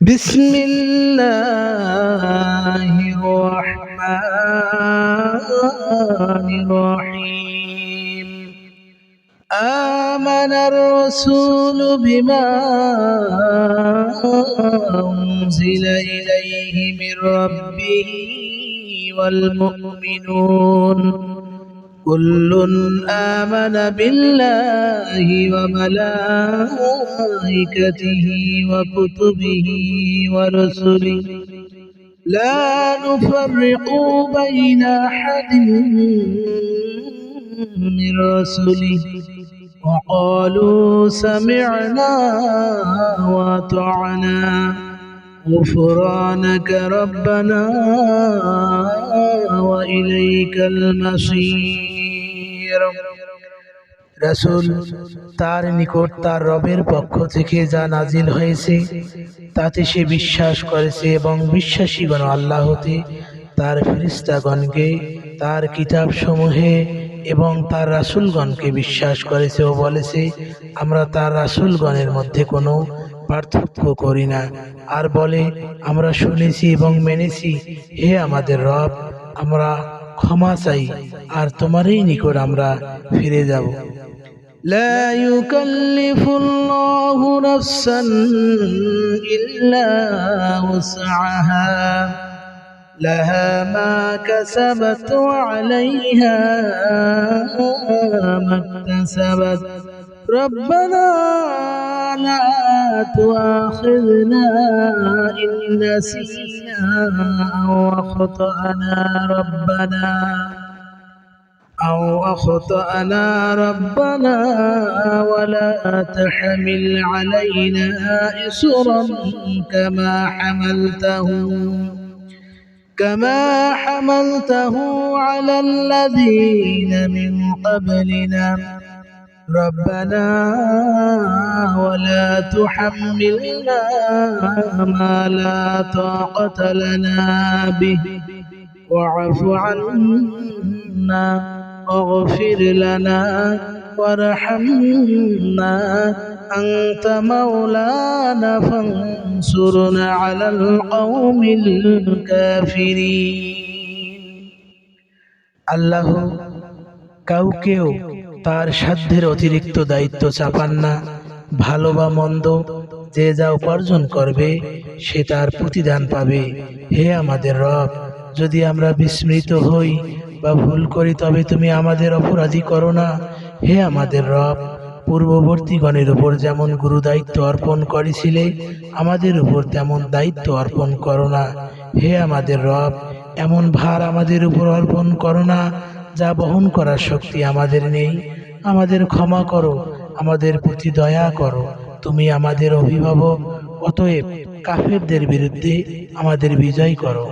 بسم الله الرحمن الرحيم. آمن الرسول بما أنزل إليه من ربه والمؤمنون كل آمن بالله وملائكته وكتبه ورسله لا نفرق بين أحد من رسله وقالوا سمعنا وأطعنا غفرانك ربنا وإليك المصير. রাসূল তার নিকট তার রবের পক্ষ থেকে যা নাজিল হয়েছে তাতে সে বিশ্বাস করেছে এবং বিশ্বাসীগণ আল্লাহ হতে তার ফেরেশতাগণকে তার কিতাবসমূহে এবং তার রাসূলগণকে বিশ্বাস করেছে ও বলেছে আমরা তার রাসূলগণের মধ্যে কোনো পার্থক্য করি না, আর বলে আমরা শুনেছি এবং মেনেছি, হে আমাদের রব আমরা ক্ষমা চাই আর তোমারই নিকট আমরা ফিরে যাব। لا يكلف الله نفسا إلا وسعها لها ما كسبت وعليها ما اكتسبت ربنا لا تؤاخذنا إن نسينا أو أخطأنا ربنا ولا تحمل علينا إصرا كما حملته على الذين من قبلنا ربنا ولا تحملنا ما لا طاقة لنا به واعف عنا واغفر لنا وارحمنا أنت مولانا فانصرنا على القوم الكافرين. আল্লাহ কাউকেও তার সাধ্যের অতিরিক্ত দায়িত্ব চাপান না। ভালো বা মন্দ যে যা উপার্জন করবে সে তার প্রতিদান পাবে। হে আমাদের রব, যদি আমরা বিস্মৃত হই বা ভুল করি তবে তুমি আমাদের অপরাধী করো না। হে আমাদের রব, পূর্ববর্তীগণের উপর যেমন গুরু দায়িত্ব অর্পণ করেছিলে আমাদের উপর তেমন দায়িত্ব অর্পণ করো না। হে আমাদের রব, এমন ভার আমাদের উপর অর্পণ করো না যা বহন করার শক্তি আমাদের নেই। আমাদের ক্ষমা করো, আমাদের প্রতি দয়া করো, তুমি আমাদের অভিভাবক, অতএব কাফেরদের বিরুদ্ধে আমাদের বিজয় করো।